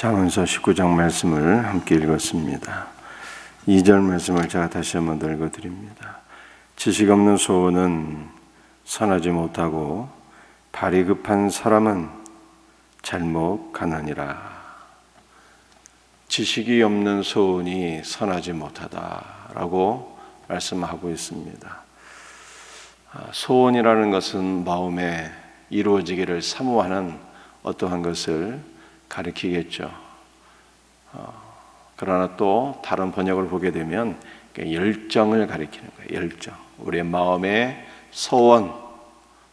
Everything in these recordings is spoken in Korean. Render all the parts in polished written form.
잠언서 19장 말씀을 함께 읽었습니다. 2절 말씀을 제가 다시 한번 더 읽어드립니다. 지식 없는 소원은 선하지 못하고 발이 급한 사람은 잘못 가느니라. 지식이 없는 소원이 선하지 못하다라고 말씀하고 있습니다. 소원이라는 것은 마음에 이루어지기를 사모하는 어떠한 것을 가리키겠죠. 그러나 또 다른 번역을 보게 되면 열정을 가리키는 거예요. 열정. 우리의 마음의 소원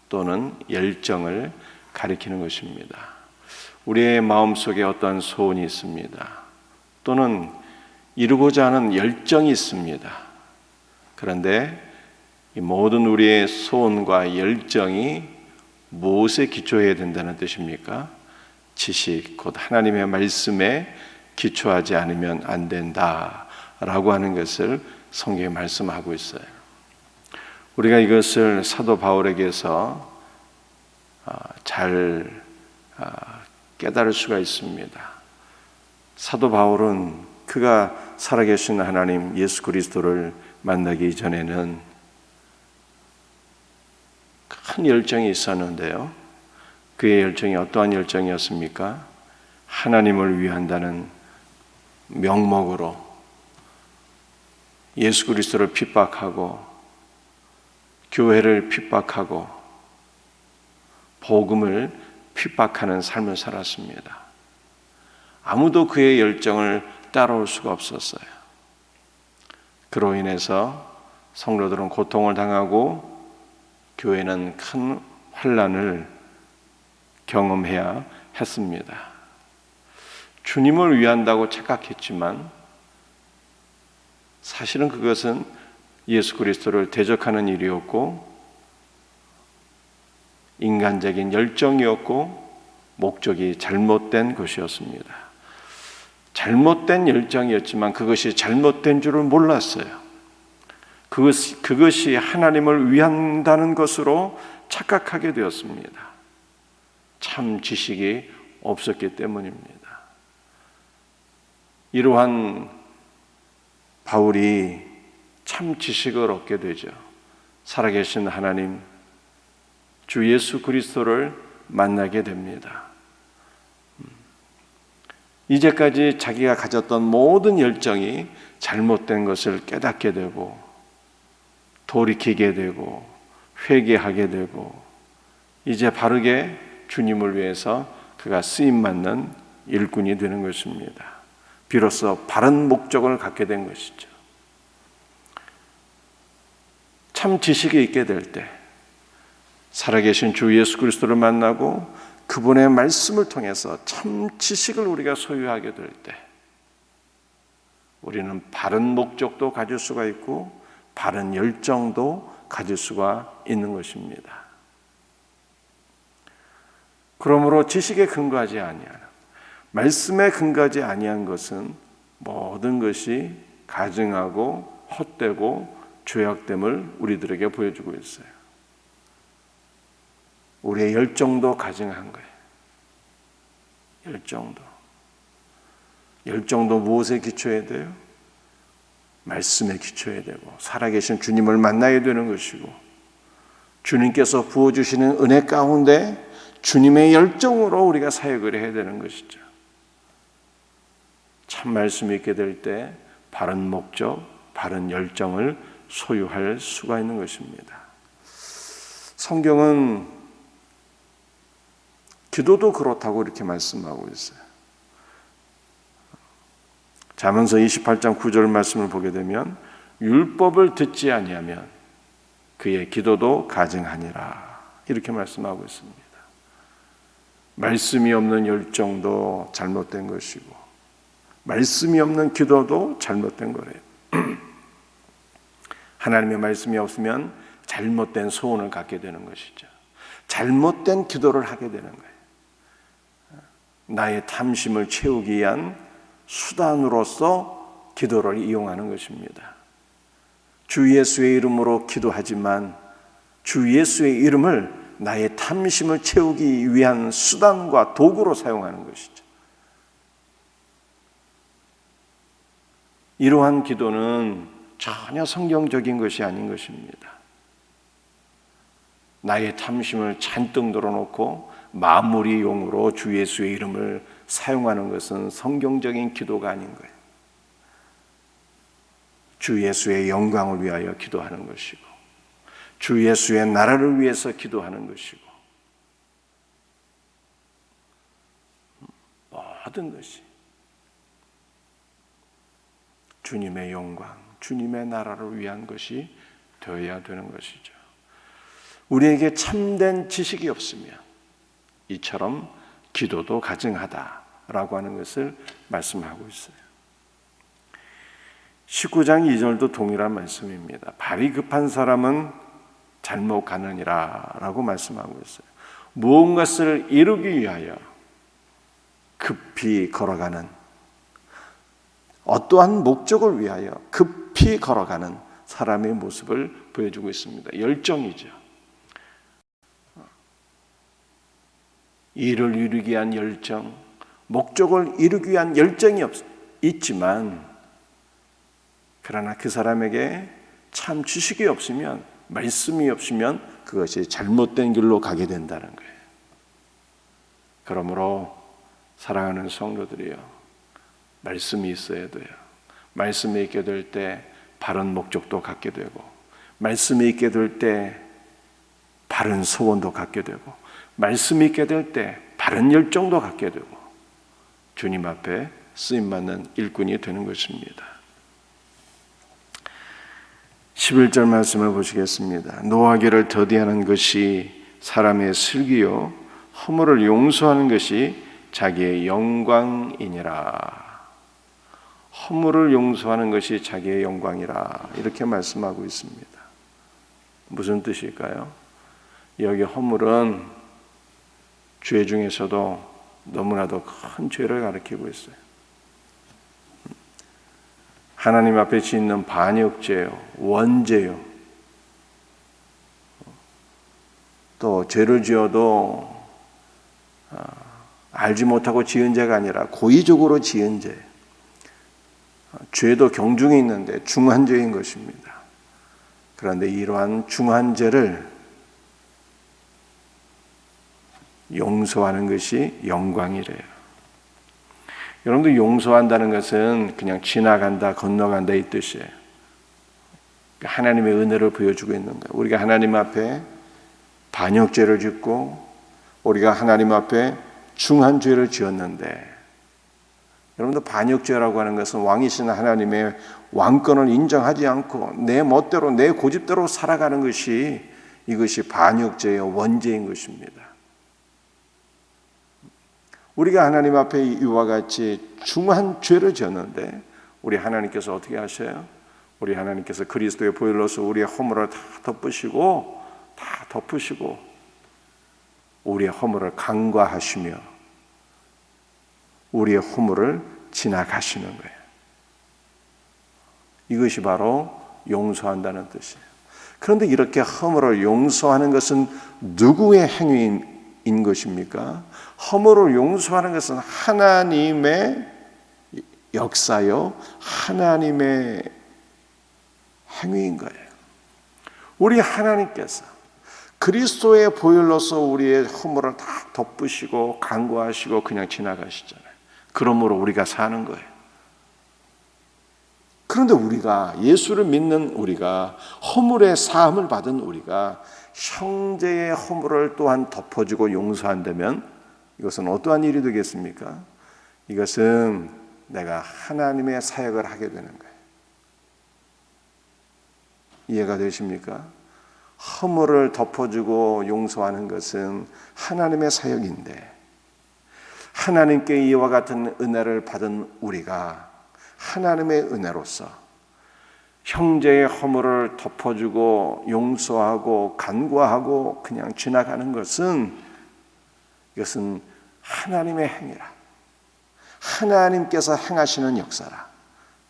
또는 열정을 가리키는 것입니다. 우리의 마음속에 어떤 소원이 있습니다. 또는 이루고자 하는 열정이 있습니다. 그런데 이 모든 우리의 소원과 열정이 무엇에 기초해야 된다는 뜻입니까? 지식, 곧 하나님의 말씀에 기초하지 않으면 안 된다라고 하는 것을 성경에 말씀하고 있어요. 우리가 이것을 사도 바울에게서 잘 깨달을 수가 있습니다. 사도 바울은 그가 살아계신 하나님 예수 그리스도를 만나기 전에는 큰 열정이 있었는데요. 그의 열정이 어떠한 열정이었습니까? 하나님을 위한다는 명목으로 예수 그리스도를 핍박하고 교회를 핍박하고 복음을 핍박하는 삶을 살았습니다. 아무도 그의 열정을 따라올 수가 없었어요. 그로 인해서 성도들은 고통을 당하고 교회는 큰 환난을 경험해야 했습니다. 주님을 위한다고 착각했지만 사실은 그것은 예수 그리스도를 대적하는 일이었고 인간적인 열정이었고 목적이 잘못된 것이었습니다. 잘못된 열정이었지만 그것이 잘못된 줄을 몰랐어요. 그것이 하나님을 위한다는 것으로 착각하게 되었습니다. 참 지식이 없었기 때문입니다. 이러한 바울이 참 지식을 얻게 되죠. 살아계신 하나님 주 예수 그리스도를 만나게 됩니다. 이제까지 자기가 가졌던 모든 열정이 잘못된 것을 깨닫게 되고 돌이키게 되고 회개하게 되고 이제 바르게 주님을 위해서 그가 쓰임받는 일꾼이 되는 것입니다. 비로소 바른 목적을 갖게 된 것이죠. 참 지식이 있게 될 때 살아계신 주 예수 그리스도를 만나고 그분의 말씀을 통해서 참 지식을 우리가 소유하게 될 때 우리는 바른 목적도 가질 수가 있고 바른 열정도 가질 수가 있는 것입니다. 그러므로 지식에 근거하지 아니하는 말씀에 근거하지 아니한 것은 모든 것이 가증하고 헛되고 죄악됨을 우리들에게 보여주고 있어요. 우리의 열정도 가증한 거예요. 열정도 무엇에 기초해야 돼요? 말씀에 기초해야 되고 살아계신 주님을 만나야 되는 것이고 주님께서 부어주시는 은혜 가운데 주님의 열정으로 우리가 사역을 해야 되는 것이죠. 참 말씀이 있게 될 때 바른 목적, 바른 열정을 소유할 수가 있는 것입니다. 성경은 기도도 그렇다고 이렇게 말씀하고 있어요. 잠언서 28장 9절 말씀을 보게 되면 율법을 듣지 아니하면 그의 기도도 가증하니라 이렇게 말씀하고 있습니다. 말씀이 없는 열정도 잘못된 것이고 말씀이 없는 기도도 잘못된 거래요. 하나님의 말씀이 없으면 잘못된 소원을 갖게 되는 것이죠. 잘못된 기도를 하게 되는 거예요. 나의 탐심을 채우기 위한 수단으로서 기도를 이용하는 것입니다. 주 예수의 이름으로 기도하지만 주 예수의 이름을 나의 탐심을 채우기 위한 수단과 도구로 사용하는 것이죠. 이러한 기도는 전혀 성경적인 것이 아닌 것입니다. 나의 탐심을 잔뜩 늘어놓고 마무리용으로 주 예수의 이름을 사용하는 것은 성경적인 기도가 아닌 거예요. 주 예수의 영광을 위하여 기도하는 것이고, 주 예수의 나라를 위해서 기도하는 것이고, 모든 것이 주님의 영광, 주님의 나라를 위한 것이 되어야 되는 것이죠. 우리에게 참된 지식이 없으면 이처럼 기도도 가증하다라고 하는 것을 말씀하고 있어요. 19장 2절도 동일한 말씀입니다. 발이 급한 사람은 잘못 가느니라 라고 말씀하고 있어요. 무엇을 이루기 위하여 급히 걸어가는, 어떠한 목적을 위하여 급히 걸어가는 사람의 모습을 보여주고 있습니다. 열정이죠. 일을 이루기 위한 열정, 목적을 이루기 위한 열정이 있지만, 그러나 그 사람에게 참 지식이 없으면, 말씀이 없으면 그것이 잘못된 길로 가게 된다는 거예요. 그러므로 사랑하는 성도들이요, 말씀이 있어야 돼요. 말씀이 있게 될 때 바른 목적도 갖게 되고, 말씀이 있게 될 때 바른 소원도 갖게 되고, 말씀이 있게 될 때 바른 열정도 갖게 되고, 주님 앞에 쓰임받는 일꾼이 되는 것입니다. 11절 말씀을 보시겠습니다. 노하기를 더디하는 것이 사람의 슬기요, 허물을 용서하는 것이 자기의 영광이니라. 허물을 용서하는 것이 자기의 영광이라, 이렇게 말씀하고 있습니다. 무슨 뜻일까요? 여기 허물은 죄 중에서도 너무나도 큰 죄를 가리키고 있어요. 하나님 앞에 짓는 반역죄요, 원죄요. 또 죄를 지어도 알지 못하고 지은 죄가 아니라 고의적으로 지은 죄. 죄도 경중이 있는데 중한 죄인 것입니다. 그런데 이러한 중한 죄를 용서하는 것이 영광이래요. 여러분들, 용서한다는 것은 그냥 지나간다, 건너간다 이 뜻이에요. 하나님의 은혜를 보여주고 있는 거예요. 우리가 하나님 앞에 반역죄를 짓고 우리가 하나님 앞에 중한 죄를 지었는데, 여러분들, 반역죄라고 하는 것은 왕이신 하나님의 왕권을 인정하지 않고 내 멋대로 내 고집대로 살아가는 것이, 이것이 반역죄의 원죄인 것입니다. 우리가 하나님 앞에 이와 같이 중한 죄를 지었는데 우리 하나님께서 어떻게 하셔요? 우리 하나님께서 그리스도의 보혈로서 우리의 허물을 다 덮으시고 우리의 허물을 간과하시며 우리의 허물을 지나가시는 거예요. 이것이 바로 용서한다는 뜻이에요. 그런데 이렇게 허물을 용서하는 것은 누구의 행위인 것입니까? 허물을 용서하는 것은 하나님의 역사요, 하나님의 행위인 거예요. 우리 하나님께서 그리스도의 보혈로서 우리의 허물을 다 덮으시고 간과하시고 그냥 지나가시잖아요. 그러므로 우리가 사는 거예요. 그런데 우리가, 예수를 믿는 우리가, 허물의 사함을 받은 우리가 형제의 허물을 또한 덮어주고 용서한다면 이것은 어떠한 일이 되겠습니까? 이것은 내가 하나님의 사역을 하게 되는 거예요. 이해가 되십니까? 허물을 덮어주고 용서하는 것은 하나님의 사역인데, 하나님께 이와 같은 은혜를 받은 우리가 하나님의 은혜로서 형제의 허물을 덮어주고 용서하고 간과하고 그냥 지나가는 것은, 이것은 하나님의 행위라, 하나님께서 행하시는 역사라.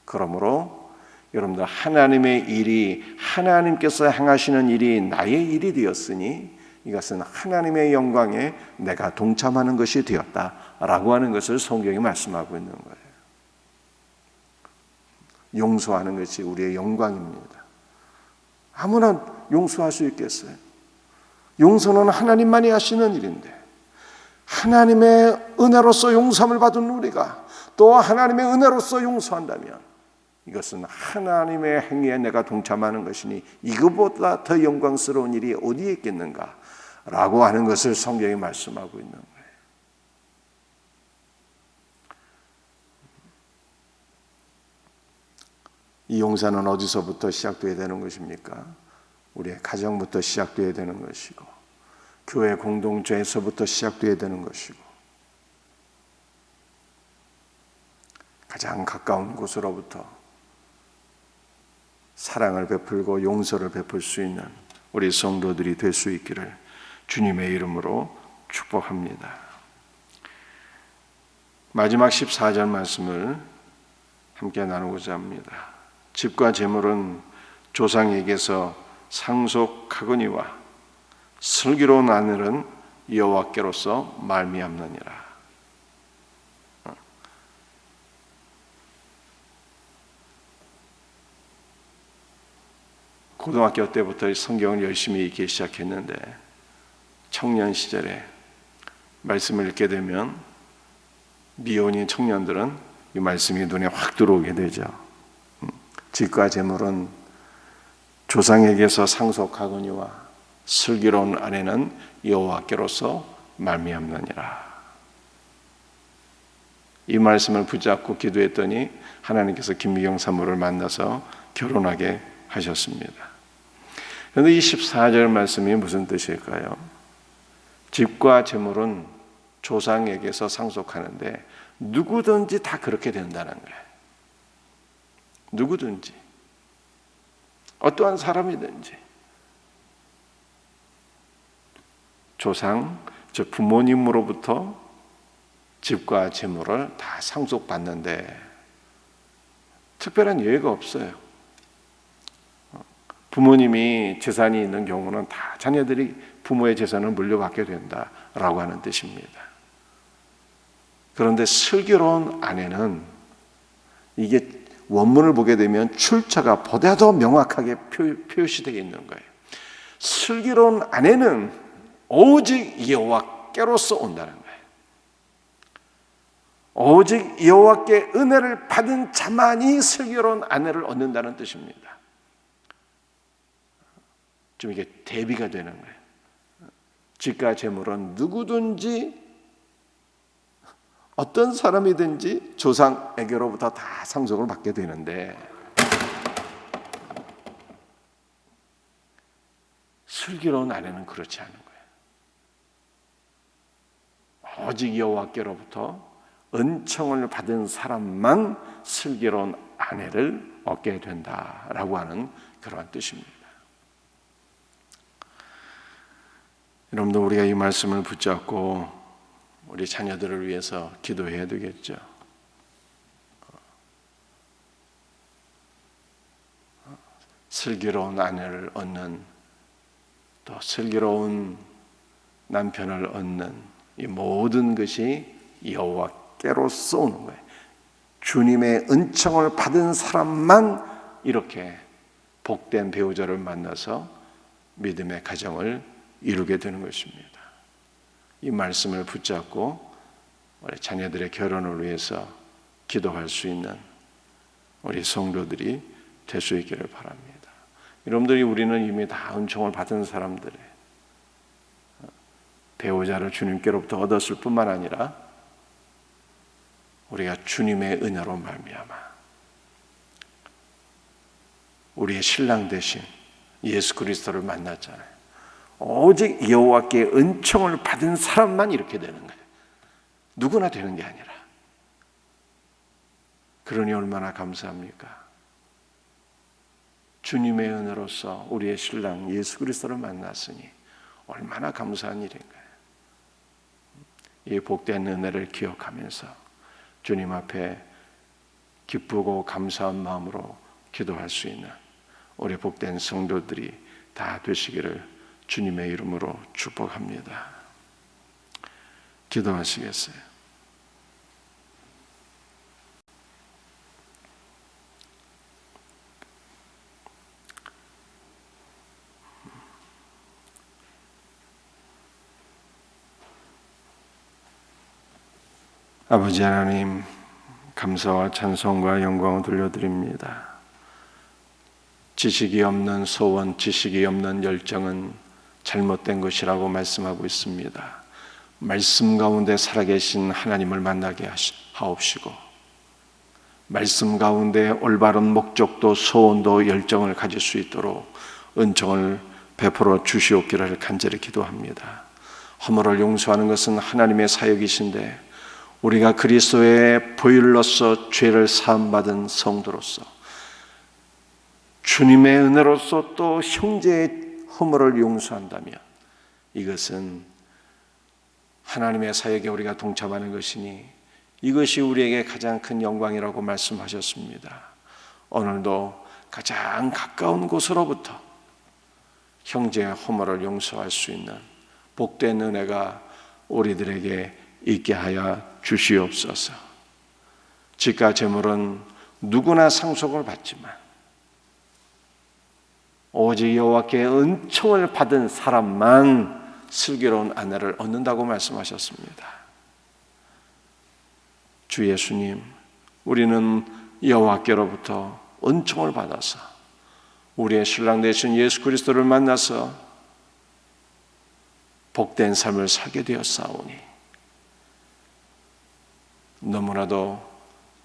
그러므로 여러분들, 하나님의 일이, 하나님께서 행하시는 일이 나의 일이 되었으니 이것은 하나님의 영광에 내가 동참하는 것이 되었다라고 하는 것을 성경이 말씀하고 있는 거예요. 용서하는 것이 우리의 영광입니다. 아무나 용서할 수 있겠어요? 용서는 하나님만이 하시는 일인데, 하나님의 은혜로서 용서함을 받은 우리가 또 하나님의 은혜로서 용서한다면 이것은 하나님의 행위에 내가 동참하는 것이니 이것보다 더 영광스러운 일이 어디에 있겠는가 라고 하는 것을 성경이 말씀하고 있는 거예요. 이 용서는 어디서부터 시작되어야 되는 것입니까? 우리의 가정부터 시작되어야 되는 것이고, 교회 공동체에서부터 시작되어야 되는 것이고, 가장 가까운 곳으로부터 사랑을 베풀고 용서를 베풀 수 있는 우리 성도들이 될 수 있기를 주님의 이름으로 축복합니다. 마지막 14절 말씀을 함께 나누고자 합니다. 집과 재물은 조상에게서 상속하거니와 슬기로운 아들은 여호와께로서 말미암느니라. 고등학교 때부터 성경을 열심히 읽기 시작했는데 청년 시절에 말씀을 읽게 되면 미혼인 청년들은 이 말씀이 눈에 확 들어오게 되죠. 집과 재물은 조상에게서 상속하거니와 슬기로운 아내는 여호와께로서 말미암느니라. 이 말씀을 붙잡고 기도했더니 하나님께서 김미경 사모를 만나서 결혼하게 하셨습니다. 그런데 이 14절 말씀이 무슨 뜻일까요? 집과 재물은 조상에게서 상속하는데 누구든지 다 그렇게 된다는 거예요. 누구든지, 어떠한 사람이든지 조상, 즉 부모님으로부터 집과 재물을 다 상속받는데 특별한 예외가 없어요. 부모님이 재산이 있는 경우는 다 자녀들이 부모의 재산을 물려받게 된다라고 하는 뜻입니다. 그런데 슬기로운 아내는, 이게 원문을 보게 되면 출처가 보다 더 명확하게 표시되어 있는 거예요. 슬기로운 아내는 오직 여호와께로서 온다는 거예요. 오직 여호와께 은혜를 받은 자만이 슬기로운 아내를 얻는다는 뜻입니다. 좀 이게 대비가 되는 거예요. 집과 재물은 누구든지 어떤 사람이든지 조상에게로부터 다 상속을 받게 되는데 슬기로운 아내는 그렇지 않은 거예요. 오직 여호와께로부터 은총을 받은 사람만 슬기로운 아내를 얻게 된다라고 하는 그러한 뜻입니다. 여러분도 우리가 이 말씀을 붙잡고 우리 자녀들을 위해서 기도해야 되겠죠. 슬기로운 아내를 얻는, 또 슬기로운 남편을 얻는 이 모든 것이 여호와께로서 오는 거예요. 주님의 은총을 받은 사람만 이렇게 복된 배우자를 만나서 믿음의 가정을 이루게 되는 것입니다. 이 말씀을 붙잡고 우리 자녀들의 결혼을 위해서 기도할 수 있는 우리 성도들이 될 수 있기를 바랍니다. 여러분들이, 우리는 이미 다 은총을 받은 사람들의 배우자를 주님께로부터 얻었을 뿐만 아니라 우리가 주님의 은혜로 말미암아 우리의 신랑 되신 예수 그리스도를 만났잖아요. 오직 여호와께 은총을 받은 사람만 이렇게 되는 거예요. 누구나 되는 게 아니라. 그러니 얼마나 감사합니까? 주님의 은혜로서 우리의 신랑 예수 그리스도를 만났으니 얼마나 감사한 일인가요? 이 복된 은혜를 기억하면서 주님 앞에 기쁘고 감사한 마음으로 기도할 수 있는 우리 복된 성도들이 다 되시기를 주님의 이름으로 축복합니다. 기도하시겠어요? 아버지 하나님, 감사와 찬송과 영광을 돌려드립니다. 지식이 없는 소원, 지식이 없는 열정은 잘못된 것이라고 말씀하고 있습니다. 말씀 가운데 살아계신 하나님을 만나게 하옵시고, 말씀 가운데 올바른 목적도 소원도 열정을 가질 수 있도록 은총을 베풀어 주시옵기를 간절히 기도합니다. 허물을 용서하는 것은 하나님의 사역이신데, 우리가 그리스도의 보혈로서 죄를 사함받은 성도로서 주님의 은혜로서 또 형제의 허물을 용서한다면 이것은 하나님의 사역에 우리가 동참하는 것이니 이것이 우리에게 가장 큰 영광이라고 말씀하셨습니다. 오늘도 가장 가까운 곳으로부터 형제의 허물을 용서할 수 있는 복된 은혜가 우리들에게 있게 하여 주시옵소서. 집과 재물은 누구나 상속을 받지만 오직 여호와께 은총을 받은 사람만 슬기로운 아내를 얻는다고 말씀하셨습니다. 주 예수님, 우리는 여호와께로부터 은총을 받아서 우리의 신랑 되신 예수 그리스도를 만나서 복된 삶을 살게 되었사오니 너무나도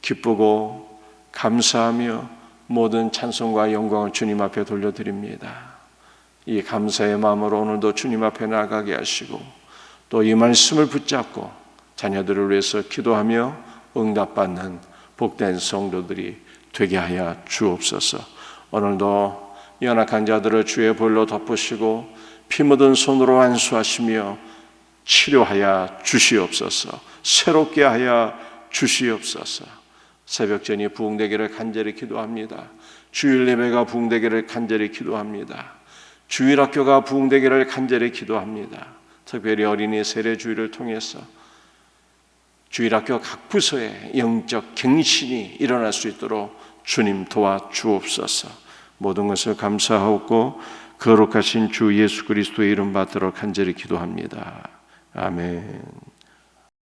기쁘고 감사하며 모든 찬송과 영광을 주님 앞에 돌려드립니다. 이 감사의 마음으로 오늘도 주님 앞에 나가게 하시고 또 이 말씀을 붙잡고 자녀들을 위해서 기도하며 응답받는 복된 성도들이 되게 하여 주옵소서. 오늘도 연약한 자들을 주의 보혈로 덮으시고 피 묻은 손으로 안수하시며 치료하여 주시옵소서. 새롭게 하여 주시옵소서. 새벽전이 부흥되기를 간절히 기도합니다. 주일 예배가 부흥되기를 간절히 기도합니다. 주일학교가 부흥되기를 간절히 기도합니다. 특별히 어린이 세례주일을 통해서 주일학교 각 부서에 영적 갱신이 일어날 수 있도록 주님 도와주옵소서. 모든 것을 감사하고 거룩하신 주 예수 그리스도의 이름 받들어 간절히 기도합니다. 아멘.